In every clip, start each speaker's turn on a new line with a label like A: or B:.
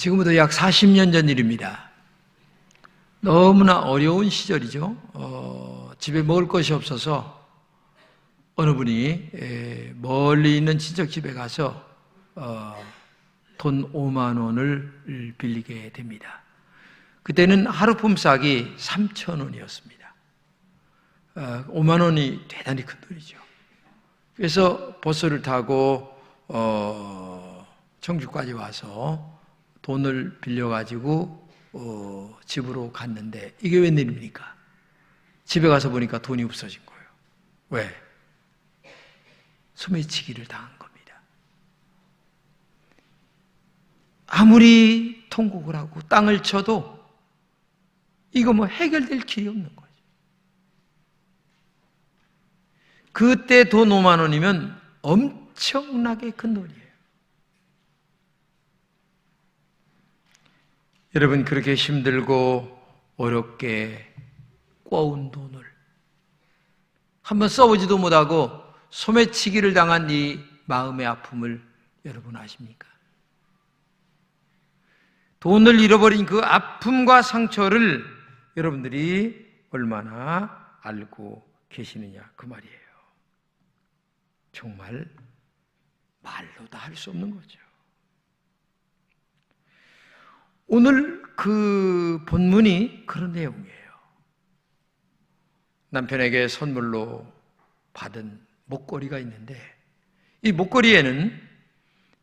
A: 지금부터 약 40년 전 일입니다. 너무나 어려운 시절이죠. 집에 먹을 것이 없어서 어느 분이 멀리 있는 친척 집에 가서 돈 5만 원을 빌리게 됩니다. 그때는 하루 품삯이 3,000원이었습니다. 5만 원이 대단히 큰 돈이죠. 그래서 버스를 타고 청주까지 와서 돈을 빌려가지고 집으로 갔는데 이게 웬일입니까? 집에 가서 보니까 돈이 없어진 거예요. 왜? 소매치기를 당한 겁니다. 아무리 통곡을 하고 땅을 쳐도 이거 뭐 해결될 길이 없는 거죠. 그때 돈 5만 원이면 엄청나게 큰 돈이에요. 여러분, 그렇게 힘들고 어렵게 꿔온 돈을 한번 써보지도 못하고 소매치기를 당한 이 마음의 아픔을 여러분 아십니까? 돈을 잃어버린 그 아픔과 상처를 여러분들이 얼마나 알고 계시느냐 그 말이에요. 정말 말로 다 할 수 없는 거죠. 오늘 그 본문이 그런 내용이에요. 남편에게 선물로 받은 목걸이가 있는데 이 목걸이에는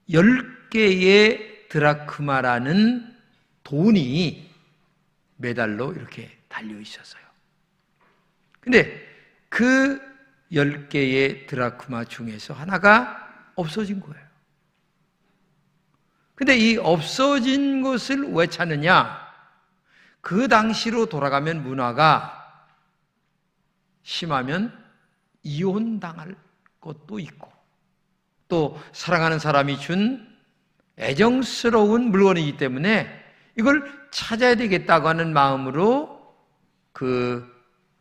A: 10개의 드라크마라는 돈이 메달로 이렇게 달려 있었어요. 근데 그 10개의 드라크마 중에서 하나가 없어진 거예요. 근데 이 없어진 것을 왜 찾느냐? 그 당시로 돌아가면 문화가 심하면 이혼당할 것도 있고 또 사랑하는 사람이 준 애정스러운 물건이기 때문에 이걸 찾아야 되겠다고 하는 마음으로 그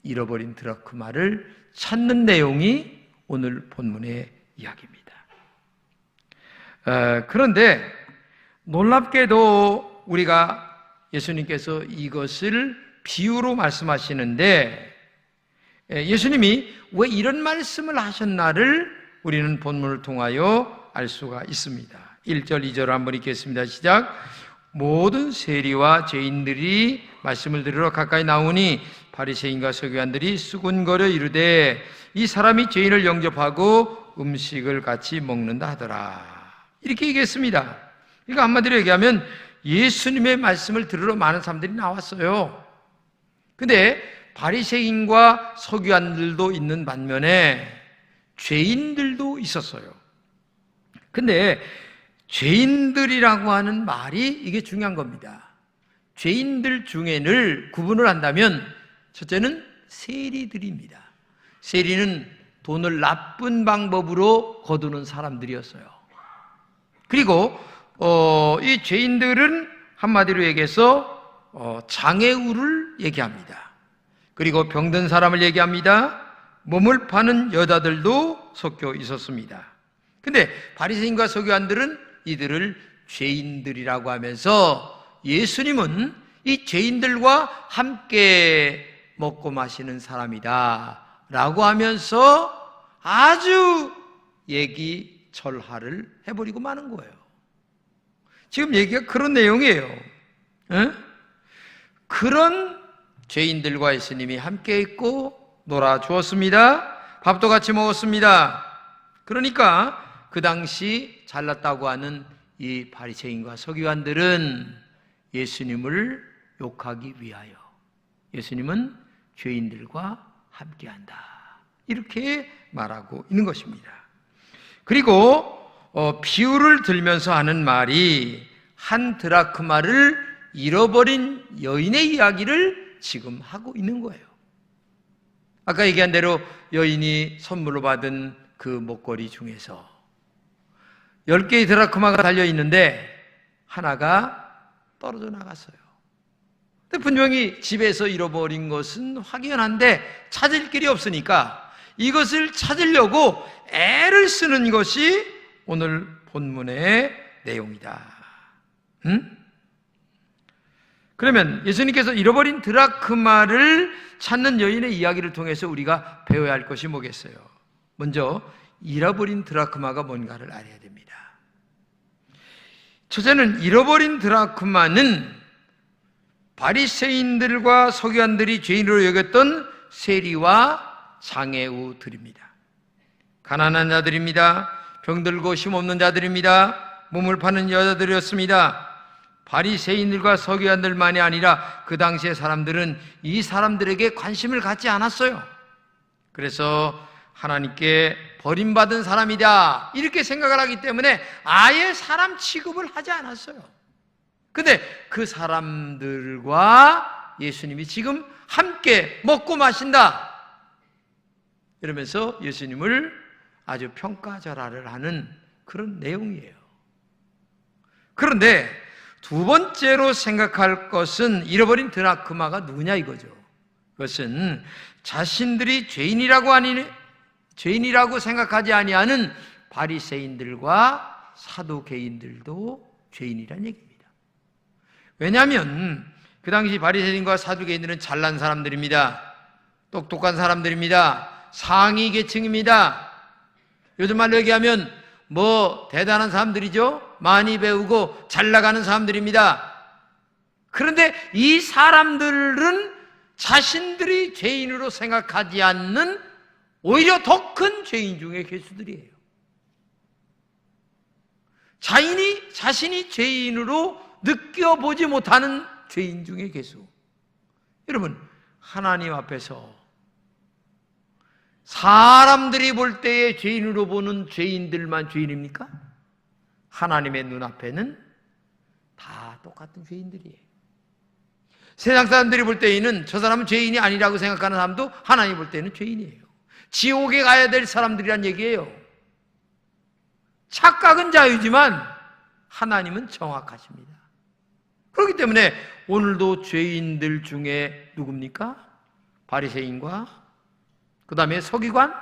A: 잃어버린 드라크마를 찾는 내용이 오늘 본문의 이야기입니다. 그런데 놀랍게도 우리가 예수님께서 이것을 비유로 말씀하시는데 예수님이 왜 이런 말씀을 하셨나를 우리는 본문을 통하여 알 수가 있습니다. 1절, 2절 한번 읽겠습니다. 시작. 모든 세리와 죄인들이 말씀을 들으러 가까이 나오니 바리새인과 서기관들이 수군거려 이르되 이 사람이 죄인을 영접하고 음식을 같이 먹는다 하더라. 이렇게 얘기했습니다. 그러니까 한마디로 얘기하면 예수님의 말씀을 들으러 많은 사람들이 나왔어요. 근데 바리새인과 서기관들도 있는 반면에 죄인들도 있었어요. 근데 죄인들이라고 하는 말이 이게 중요한 겁니다. 죄인들 중에는 구분을 한다면 첫째는 세리들입니다. 세리는 돈을 나쁜 방법으로 거두는 사람들이었어요. 그리고 이 죄인들은 한마디로 얘기해서 장애우를 얘기합니다. 그리고 병든 사람을 얘기합니다. 몸을 파는 여자들도 섞여 있었습니다. 근데 바리새인과 서기관들은 이들을 죄인들이라고 하면서 예수님은 이 죄인들과 함께 먹고 마시는 사람이다 라고 하면서 아주 얘기철화를 해버리고 마는 거예요. 지금 얘기가 그런 내용이에요. 에? 그런 죄인들과 예수님이 함께 있고 놀아주었습니다. 밥도 같이 먹었습니다. 그러니까 그 당시 잘났다고 하는 이 바리새인과 서기관들은 예수님을 욕하기 위하여 예수님은 죄인들과 함께한다 이렇게 말하고 있는 것입니다. 그리고 비유를 들면서 하는 말이 한 드라크마를 잃어버린 여인의 이야기를 지금 하고 있는 거예요. 아까 얘기한 대로 여인이 선물로 받은 그 목걸이 중에서 10개의 드라크마가 달려있는데 하나가 떨어져 나갔어요. 근데 분명히 집에서 잃어버린 것은 확연한데 찾을 길이 없으니까 이것을 찾으려고 애를 쓰는 것이 오늘 본문의 내용이다. 그러면 예수님께서 잃어버린 드라크마를 찾는 여인의 이야기를 통해서 우리가 배워야 할 것이 뭐겠어요? 먼저 잃어버린 드라크마가 뭔가를 알아야 됩니다. 첫째는 잃어버린 드라크마는 바리새인들과 서기관들이 죄인으로 여겼던 세리와 장애우들입니다. 가난한 자들입니다. 병들고 힘없는 자들입니다. 몸을 파는 여자들이었습니다. 바리새인들과 서기관들만이 아니라 그 당시의 사람들은 이 사람들에게 관심을 갖지 않았어요. 그래서 하나님께 버림받은 사람이다 이렇게 생각을 하기 때문에 아예 사람 취급을 하지 않았어요. 근데 그 사람들과 예수님이 지금 함께 먹고 마신다 이러면서 예수님을 아주 평가절하를 하는 그런 내용이에요. 그런데 두 번째로 생각할 것은 잃어버린 드라크마가 누구냐 이거죠. 그것은 자신들이 죄인이라고 생각하지 아니하는 바리새인들과 사두개인들도 죄인이라는 얘기입니다. 왜냐하면 그 당시 바리새인과 사두개인들은 잘난 사람들입니다. 똑똑한 사람들입니다. 상위 계층입니다. 요즘 말로 얘기하면 대단한 사람들이죠. 많이 배우고 잘 나가는 사람들입니다. 그런데 이 사람들은 자신들이 죄인으로 생각하지 않는 오히려 더 큰 죄인 중에 괴수들이에요. 자신이 죄인으로 느껴보지 못하는 죄인 중에 괴수. 여러분, 하나님 앞에서 사람들이 볼 때에 죄인으로 보는 죄인들만 죄인입니까? 하나님의 눈앞에는 다 똑같은 죄인들이에요. 세상 사람들이 볼 때에는 저 사람은 죄인이 아니라고 생각하는 사람도 하나님 볼 때는 죄인이에요. 지옥에 가야 될 사람들이란 얘기예요. 착각은 자유지만 하나님은 정확하십니다. 그렇기 때문에 오늘도 죄인들 중에 누굽니까? 바리새인과 그 다음에 서기관,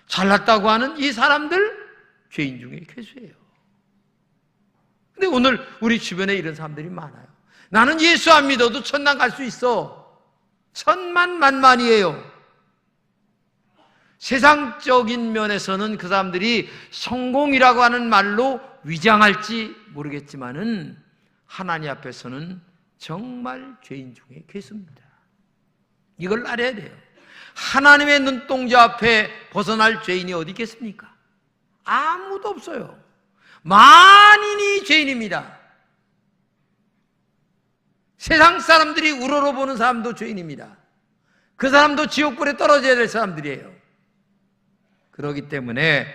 A: 잘났다고 하는 이 사람들 죄인 중에 괴수예요. 근데 오늘 우리 주변에 이런 사람들이 많아요. 나는 예수 안 믿어도 천당 갈 수 있어. 천만만만이에요. 세상적인 면에서는 그 사람들이 성공이라고 하는 말로 위장할지 모르겠지만은 하나님 앞에서는 정말 죄인 중에 괴수입니다. 이걸 알아야 돼요. 하나님의 눈동자 앞에 벗어날 죄인이 어디 있겠습니까? 아무도 없어요. 만인이 죄인입니다. 세상 사람들이 우러러보는 사람도 죄인입니다. 그 사람도 지옥불에 떨어져야 될 사람들이에요. 그렇기 때문에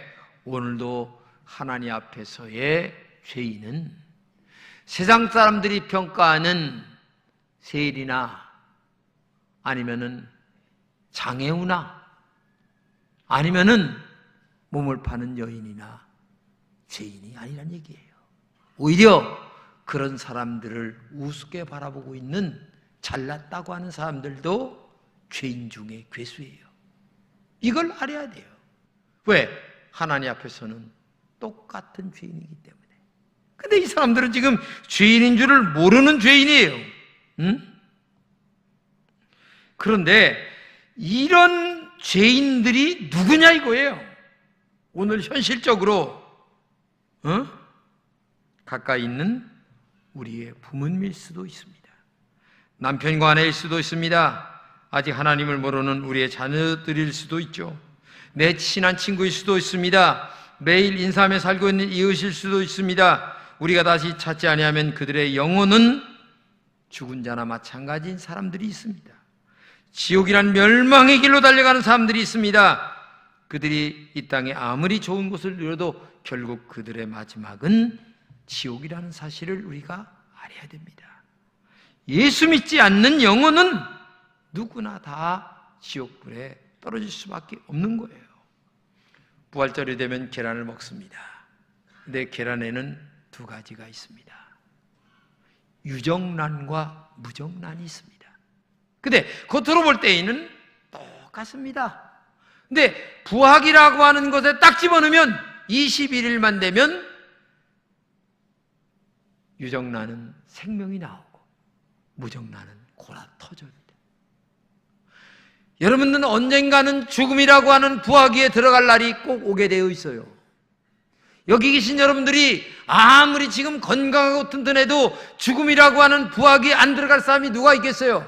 A: 오늘도 하나님 앞에서의 죄인은 세상 사람들이 평가하는 세리나 아니면은 장애우나 아니면은 몸을 파는 여인이나 죄인이 아니란 얘기예요. 오히려 그런 사람들을 우습게 바라보고 있는 잘났다고 하는 사람들도 죄인 중에 괴수예요. 이걸 알아야 돼요. 왜? 하나님 앞에서는 똑같은 죄인이기 때문에. 근데 이 사람들은 지금 죄인인 줄을 모르는 죄인이에요. 그런데 이런 죄인들이 누구냐 이거예요. 오늘 현실적으로 가까이 있는 우리의 부모님일 수도 있습니다. 남편과 아내일 수도 있습니다. 아직 하나님을 모르는 우리의 자녀들일 수도 있죠. 내 친한 친구일 수도 있습니다. 매일 인사하며 살고 있는 이웃일 수도 있습니다. 우리가 다시 찾지 아니하면 그들의 영혼은 죽은 자나 마찬가지인 사람들이 있습니다. 지옥이란 멸망의 길로 달려가는 사람들이 있습니다. 그들이 이 땅에 아무리 좋은 곳을 누려도 결국 그들의 마지막은 지옥이라는 사실을 우리가 알아야 됩니다. 예수 믿지 않는 영혼은 누구나 다 지옥불에 떨어질 수밖에 없는 거예요. 부활절이 되면 계란을 먹습니다. 근데 계란에는 두 가지가 있습니다. 유정란과 무정란이 있습니다. 근데 겉으로 볼 때에는 똑같습니다. 근데 부학이라고 하는 것에 딱 집어넣으면 21일만 되면 유정란은 생명이 나오고 무정나는 고라 터져옵니다. 여러분들은 언젠가는 죽음이라고 하는 부화기에 들어갈 날이 꼭 오게 되어 있어요. 여기 계신 여러분들이 아무리 지금 건강하고 튼튼해도 죽음이라고 하는 부화기에 안 들어갈 사람이 누가 있겠어요?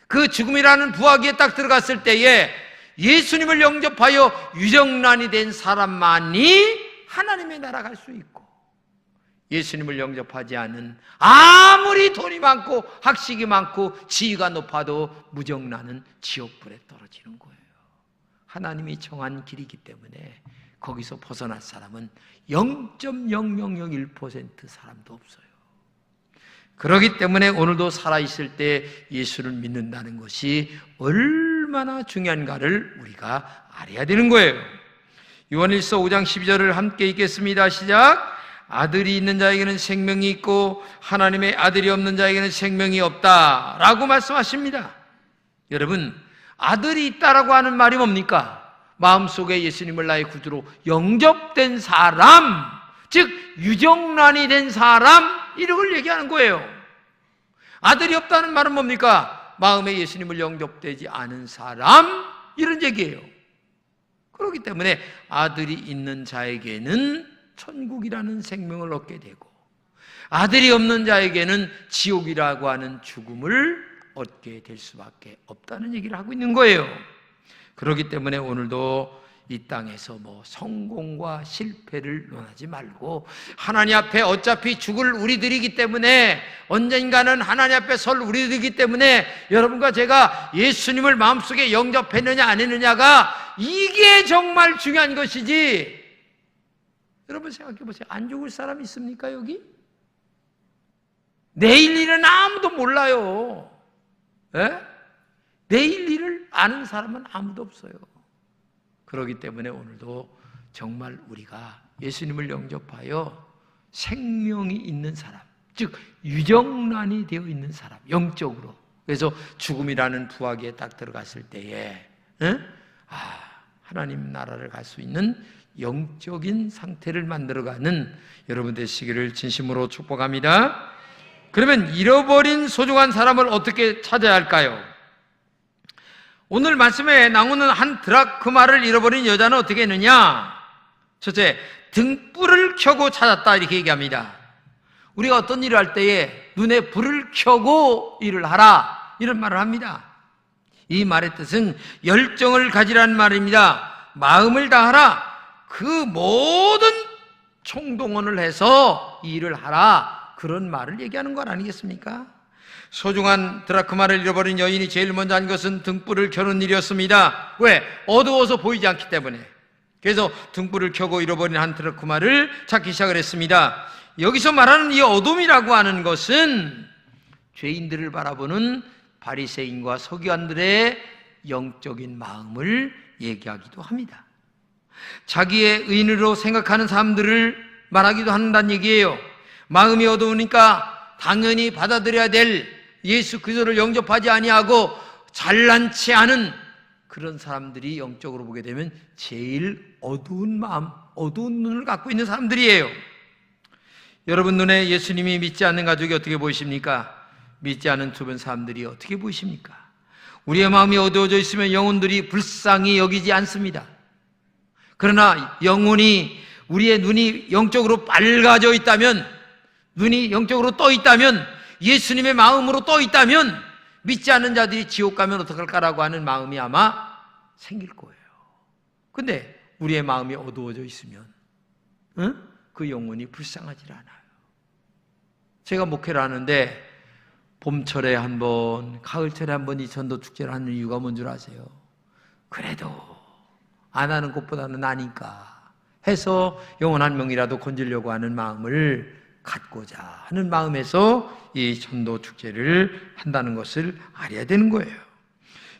A: 그 죽음이라는 부화기에 딱 들어갔을 때에 예수님을 영접하여 유정란이 된 사람만이 하나님의 나라 갈 수 있고, 예수님을 영접하지 않은 아무리 돈이 많고 학식이 많고 지위가 높아도 무정란은 지옥불에 떨어지는 거예요. 하나님이 정한 길이기 때문에 거기서 벗어날 사람은 0.0001% 사람도 없어요. 그렇기 때문에 오늘도 살아있을 때 예수를 믿는다는 것이 얼마나 중요한가를 우리가 알아야 되는 거예요. 요한일서 5장 12절을 함께 읽겠습니다. 시작. 아들이 있는 자에게는 생명이 있고 하나님의 아들이 없는 자에게는 생명이 없다라고 말씀하십니다. 여러분, 아들이 있다라고 하는 말이 뭡니까? 마음속에 예수님을 나의 구주로 영접된 사람, 즉 유정란이 된 사람, 이걸 얘기하는 거예요. 아들이 없다는 말은 뭡니까? 마음에 예수님을 영접되지 않은 사람, 이런 얘기예요. 그렇기 때문에 아들이 있는 자에게는 천국이라는 생명을 얻게 되고, 아들이 없는 자에게는 지옥이라고 하는 죽음을 얻게 될 수밖에 없다는 얘기를 하고 있는 거예요. 그렇기 때문에 오늘도 이 땅에서 성공과 실패를 논하지 말고, 하나님 앞에 어차피 죽을 우리들이기 때문에, 언젠가는 하나님 앞에 설 우리들이기 때문에 여러분과 제가 예수님을 마음속에 영접했느냐 안 했느냐가 이게 정말 중요한 것이지. 여러분 생각해 보세요. 안 죽을 사람 있습니까 여기? 내일 일은 아무도 몰라요. 에? 내일 일을 아는 사람은 아무도 없어요. 그렇기 때문에 오늘도 정말 우리가 예수님을 영접하여 생명이 있는 사람, 즉 유정란이 되어 있는 사람, 영적으로. 그래서 죽음이라는 부화기에 딱 들어갔을 때에 하나님 나라를 갈 수 있는 영적인 상태를 만들어가는 여러분 되시기를 진심으로 축복합니다. 그러면 잃어버린 소중한 사람을 어떻게 찾아야 할까요? 오늘 말씀에 나오는 한 드라크마를 잃어버린 여자는 어떻게 했느냐? 첫째, 등불을 켜고 찾았다, 이렇게 얘기합니다. 우리가 어떤 일을 할 때에 눈에 불을 켜고 일을 하라, 이런 말을 합니다. 이 말의 뜻은 열정을 가지라는 말입니다. 마음을 다하라, 그 모든 총동원을 해서 이 일을 하라, 그런 말을 얘기하는 것 아니겠습니까? 소중한 드라크마를 잃어버린 여인이 제일 먼저 한 것은 등불을 켜는 일이었습니다. 왜? 어두워서 보이지 않기 때문에. 그래서 등불을 켜고 잃어버린 한 드라크마를 찾기 시작을 했습니다. 여기서 말하는 이 어둠이라고 하는 것은 죄인들을 바라보는 바리새인과 서기관들의 영적인 마음을 얘기하기도 합니다. 자기의 의인으로 생각하는 사람들을 말하기도 한다는 얘기예요. 마음이 어두우니까 당연히 받아들여야 될 예수 그리스도를 영접하지 아니하고 잘난치 않은 그런 사람들이 영적으로 보게 되면 제일 어두운 마음, 어두운 눈을 갖고 있는 사람들이에요. 여러분 눈에 예수님이 믿지 않는 가족이 어떻게 보이십니까? 믿지 않은 주변 사람들이 어떻게 보이십니까? 우리의 마음이 어두워져 있으면 영혼들이 불쌍히 여기지 않습니다. 그러나 영혼이, 우리의 눈이 영적으로 밝아져 있다면, 눈이 영적으로 떠 있다면, 예수님의 마음으로 떠 있다면 믿지 않는 자들이 지옥 가면 어떡할까라고 하는 마음이 아마 생길 거예요. 근데 우리의 마음이 어두워져 있으면 그 영혼이 불쌍하지 않아요. 제가 목회를 하는데 봄철에 한 번, 가을철에 한 번 이 전도 축제를 하는 이유가 뭔 줄 아세요? 그래도 안 하는 것보다는 나니까 해서 영혼 한 명이라도 건지려고 하는 마음을 갖고자 하는 마음에서 이 전도 축제를 한다는 것을 알아야 되는 거예요.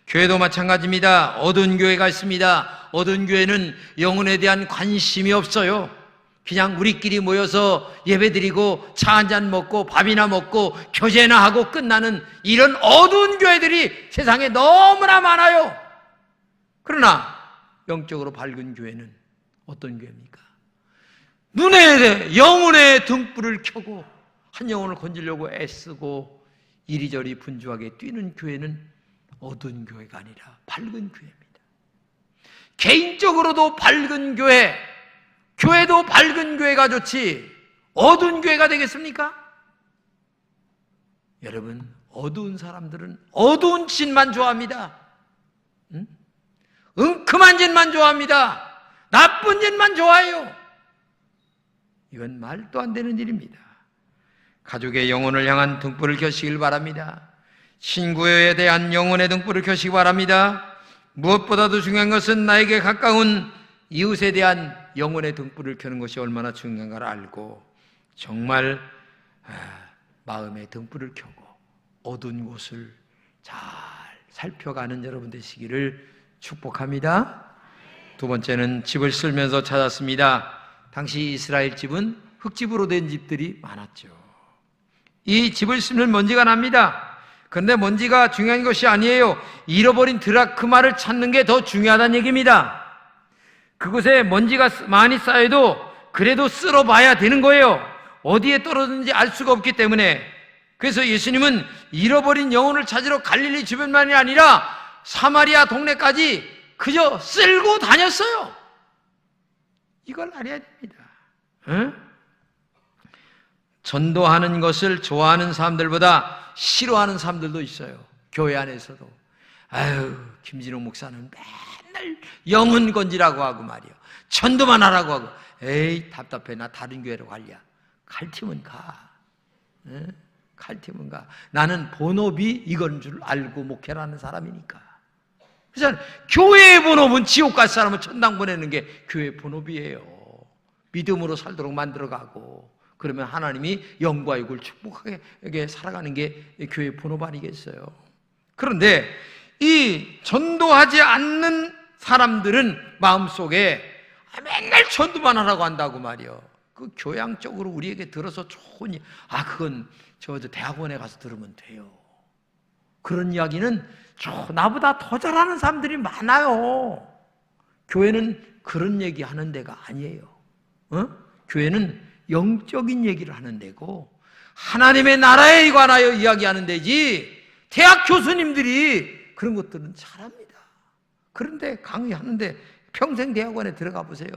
A: 교회도 마찬가지입니다. 어두운 교회가 있습니다. 어두운 교회는 영혼에 대한 관심이 없어요. 그냥 우리끼리 모여서 예배드리고 차 한잔 먹고 밥이나 먹고 교제나 하고 끝나는 이런 어두운 교회들이 세상에 너무나 많아요. 그러나 영적으로 밝은 교회는 어떤 교회입니까? 눈에 영혼의 등불을 켜고 한 영혼을 건지려고 애쓰고 이리저리 분주하게 뛰는 교회는 어두운 교회가 아니라 밝은 교회입니다. 개인적으로도 밝은 교회, 교회도 밝은 교회가 좋지 어두운 교회가 되겠습니까? 여러분, 어두운 사람들은 어두운 짓만 좋아합니다. 은큼한 짓만 좋아합니다. 나쁜 짓만 좋아해요. 이건 말도 안 되는 일입니다. 가족의 영혼을 향한 등불을 켜시길 바랍니다. 친구에 대한 영혼의 등불을 켜시기 바랍니다. 무엇보다도 중요한 것은 나에게 가까운 이웃에 대한 영혼의 등불을 켜는 것이 얼마나 중요한가를 알고 정말 마음의 등불을 켜고 어두운 곳을 잘 살펴가는 여러분 되시기를 축복합니다. 두 번째는 집을 쓸면서 찾았습니다. 당시 이스라엘 집은 흙집으로 된 집들이 많았죠. 이 집을 쓰면 먼지가 납니다. 그런데 먼지가 중요한 것이 아니에요. 잃어버린 드라크마를 찾는 게 더 중요하다는 얘기입니다. 그곳에 먼지가 많이 쌓여도 그래도 쓸어봐야 되는 거예요. 어디에 떨어졌는지 알 수가 없기 때문에. 그래서 예수님은 잃어버린 영혼을 찾으러 갈릴리 주변만이 아니라 사마리아 동네까지 그저 쓸고 다녔어요. 이걸 알아야 됩니다. 응? 전도하는 것을 좋아하는 사람들보다 싫어하는 사람들도 있어요. 교회 안에서도. 아유, 김진호 목사는 맨날 영혼 건지라고 하고 말이요. 전도만 하라고 하고. 에이, 답답해. 나 다른 교회로 갈랴. 갈 팀은 가. 응? 갈 팀은 가. 나는 본업이 이건 줄 알고 목회라는 사람이니까. 그래서 교회의 본업은 지옥 갈 사람은 천당 보내는 게 교회의 본업이에요. 믿음으로 살도록 만들어가고 그러면 하나님이 영과 육을 축복하게 살아가는 게 교회의 본업 아니겠어요? 그런데 이 전도하지 않는 사람들은 마음속에 맨날 전도만 하라고 한다고 말이요. 그 교양적으로 우리에게 들어서 좋으니 그건 저 대학원에 가서 들으면 돼요. 그런 이야기는 나보다 더 잘하는 사람들이 많아요. 교회는 그런 얘기 하는 데가 아니에요. 교회는 영적인 얘기를 하는 데고 하나님의 나라에 관하여 이야기하는 데지 대학 교수님들이 그런 것들은 잘합니다. 그런데 강의하는데 평생 대학원에 들어가 보세요.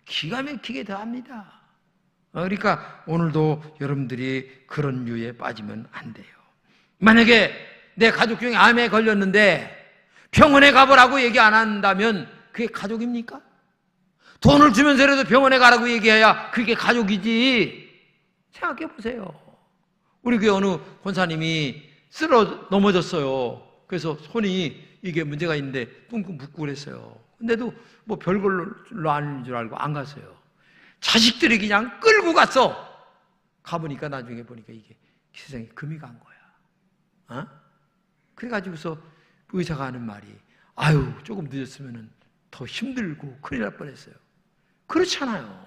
A: 기가 막히게 더 합니다. 그러니까 오늘도 여러분들이 그런 류에 빠지면 안 돼요. 만약에 내 가족 중에 암에 걸렸는데 병원에 가보라고 얘기 안 한다면 그게 가족입니까? 돈을 주면서라도 병원에 가라고 얘기해야 그게 가족이지. 생각해 보세요. 우리 교회 어느 권사님이 쓰러 넘어졌어요. 그래서 손이 이게 문제가 있는데 뚱뚱 붓고 그랬어요. 근데도 뭐 별걸로 아닌 줄 알고 안 갔어요. 자식들이 그냥 끌고 갔어. 가보니까 나중에 보니까 이게 세상에 금이 간 거야. 그래가지고서 의사가 하는 말이 조금 늦었으면 더 힘들고 큰일 날 뻔했어요. 그렇잖아요.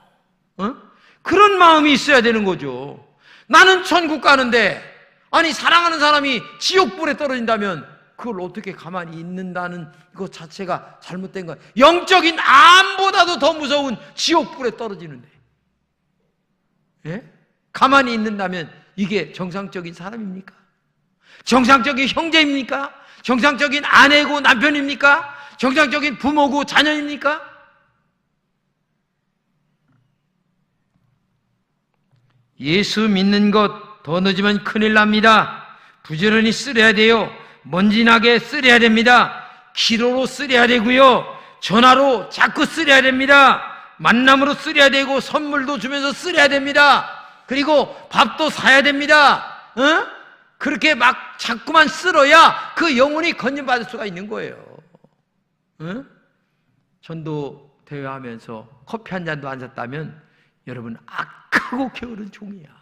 A: 그런 마음이 있어야 되는 거죠. 나는 천국 가는데 사랑하는 사람이 지옥불에 떨어진다면 그걸 어떻게 가만히 있는다는 것 자체가 잘못된 거예요. 영적인 암보다도 더 무서운 지옥불에 떨어지는데 가만히 있는다면 이게 정상적인 사람입니까? 정상적인 형제입니까? 정상적인 아내고 남편입니까? 정상적인 부모고 자녀입니까? 예수 믿는 것 더 늦으면 큰일 납니다. 부지런히 쓰려야 돼요. 먼지나게 쓰려야 됩니다. 기도로 쓰려야 되고요. 전화로 자꾸 쓰려야 됩니다. 만남으로 쓰려야 되고 선물도 주면서 쓰려야 됩니다. 그리고 밥도 사야 됩니다. 그렇게 막 자꾸만 쓸어야 그 영혼이 건진받을 수가 있는 거예요. 전도 대회하면서 커피 한 잔도 안 샀다면 여러분 악하고 게으른 종이야.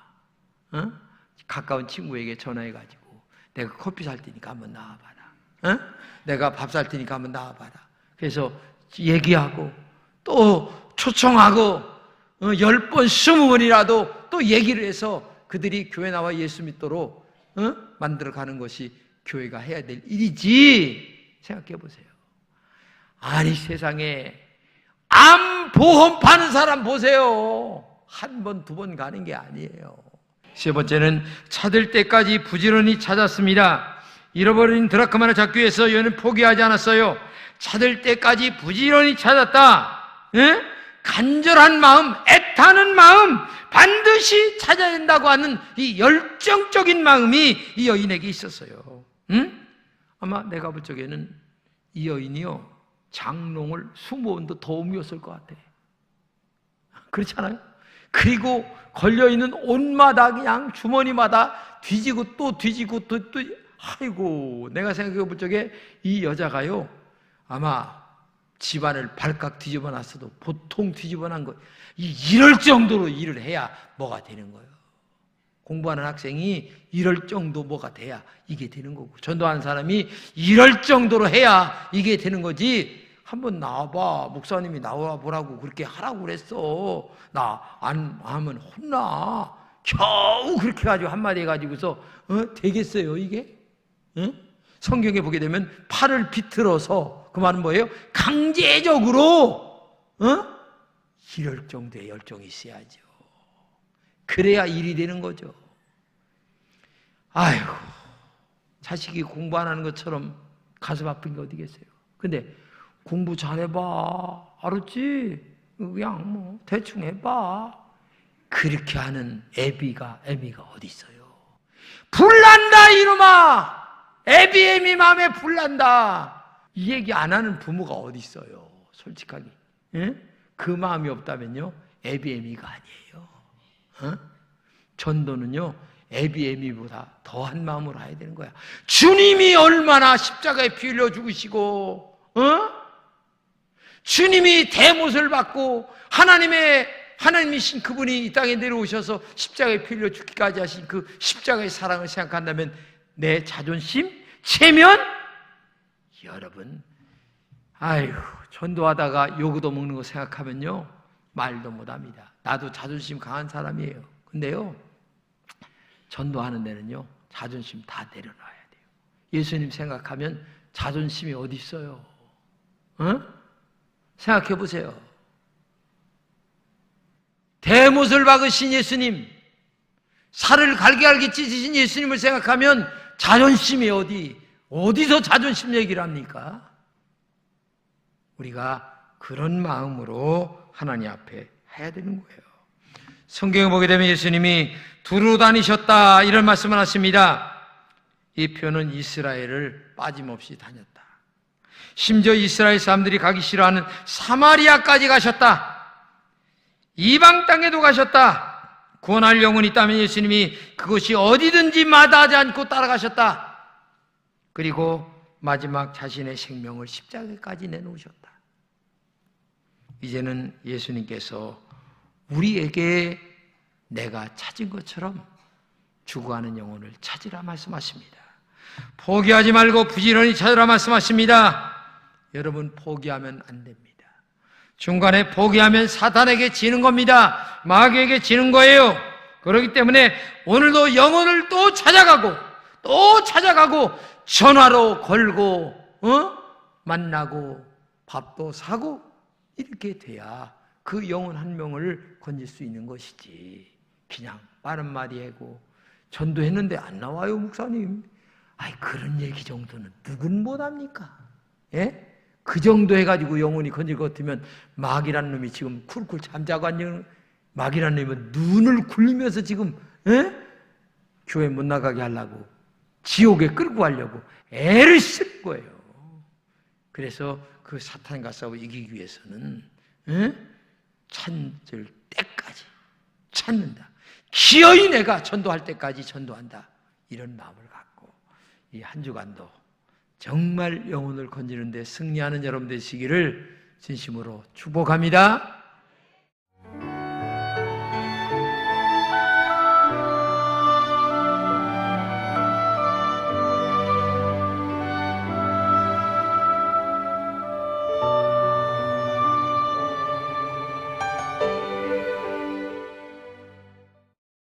A: 가까운 친구에게 전화해가지고 내가 커피 살 테니까 한번 나와봐라. 내가 밥 살 테니까 한번 나와봐라. 그래서 얘기하고 또 초청하고 10번, 20번이라도 또 얘기를 해서 그들이 교회 나와 예수 믿도록 만들어가는 것이 교회가 해야 될 일이지. 생각해 보세요. 세상에 암 보험 파는 사람 보세요. 한 번, 두 번 가는 게 아니에요. 세 번째는 찾을 때까지 부지런히 찾았습니다. 잃어버린 드라크마를 찾기 위해서 여인은 포기하지 않았어요. 찾을 때까지 부지런히 찾았다. 예? 간절한 마음, 애타는 마음, 반드시 찾아야 된다고 하는 이 열정적인 마음이 이 여인에게 있었어요. 아마 내가 볼 적에는 이 여인이요, 장롱을 20번도 더 옮겼을 것 같아. 그렇지 않아요? 그리고 걸려있는 옷마다 그냥 주머니마다 뒤지고 또 뒤지고 또 아이고, 내가 생각해 볼 적에 이 여자가요, 아마 집안을 발칵 뒤집어 놨어도 보통 뒤집어 난 거, 이럴 정도로 일을 해야 뭐가 되는 거예요. 공부하는 학생이 이럴 정도 뭐가 돼야 이게 되는 거고, 전도하는 사람이 이럴 정도로 해야 이게 되는 거지. 한번 나와봐, 목사님이 나와 보라고 그렇게 하라고 그랬어. 나 안 하면 혼나. 겨우 그렇게 가지고 한마디 해가지고서 되겠어요 이게? 성경에 보게 되면 팔을 비틀어서, 그 말은 뭐예요? 강제적으로 이럴 정도의 열정이 있어야죠. 그래야 일이 되는 거죠. 아이고, 자식이 공부 안 하는 것처럼 가슴 아픈 게 어디겠어요? 근데 공부 잘해봐, 알았지? 그냥 뭐 대충 해봐. 그렇게 하는 애미가 어디 있어요? 불난다 이놈아! 애비 마음에 불난다. 이 얘기 안 하는 부모가 어디 있어요? 솔직하게. 예? 그 마음이 없다면요, 애비애미가 아니에요. 전도는요, 애비애미보다 더한 마음으로 해야 되는 거야. 주님이 얼마나 십자가에 피 흘려 죽으시고, 주님이 대못을 받고 하나님이신 그분이 이 땅에 내려오셔서 십자가에 피 흘려 죽기까지 하신 그 십자가의 사랑을 생각한다면 내 자존심 체면, 여러분, 아이고, 전도하다가 요구도 먹는 거 생각하면요, 말도 못합니다. 나도 자존심 강한 사람이에요. 근데요, 전도하는 데는요, 자존심 다 내려놔야 돼요. 예수님 생각하면 자존심이 어디 있어요? 생각해 보세요. 대못을 박으신 예수님, 살을 갈기갈기 찢으신 예수님을 생각하면 자존심이 어디서 자존심 얘기를 합니까? 우리가 그런 마음으로 하나님 앞에 해야 되는 거예요. 성경에 보게 되면 예수님이 두루 다니셨다 이런 말씀을 하십니다. 이 표현은 이스라엘을 빠짐없이 다녔다. 심지어 이스라엘 사람들이 가기 싫어하는 사마리아까지 가셨다. 이방 땅에도 가셨다. 구원할 영혼이 있다면 예수님이 그것이 어디든지 마다하지 않고 따라가셨다. 그리고 마지막 자신의 생명을 십자가까지 내놓으셨다. 이제는 예수님께서 우리에게 내가 찾은 것처럼 죽어가는 영혼을 찾으라 말씀하십니다. 포기하지 말고 부지런히 찾으라 말씀하십니다. 여러분, 포기하면 안 됩니다. 중간에 포기하면 사탄에게 지는 겁니다. 마귀에게 지는 거예요. 그렇기 때문에 오늘도 영혼을 또 찾아가고 전화로 걸고 만나고 밥도 사고 이렇게 돼야 그 영혼 한 명을 건질 수 있는 것이지, 그냥 말 한마디 하고 전도했는데 안 나와요 목사님, 그런 얘기 정도는 누군 못합니까? 예? 그 정도 해가지고 영혼이 건질 것 같으면 마귀라는 놈이 지금 쿨쿨 잠자고 앉는, 마귀라는 놈은 눈을 굴리면서 지금 교회 못 나가게 하려고, 지옥에 끌고 가려고 애를 쓰는 거예요. 그래서 그 사탄과 싸워 이기기 위해서는 찾을 때까지 찾는다. 기어이 내가 전도할 때까지 전도한다. 이런 마음을 갖고 이 한 주간도 정말 영혼을 건지는 데 승리하는 여러분 되시기를 진심으로 축복합니다.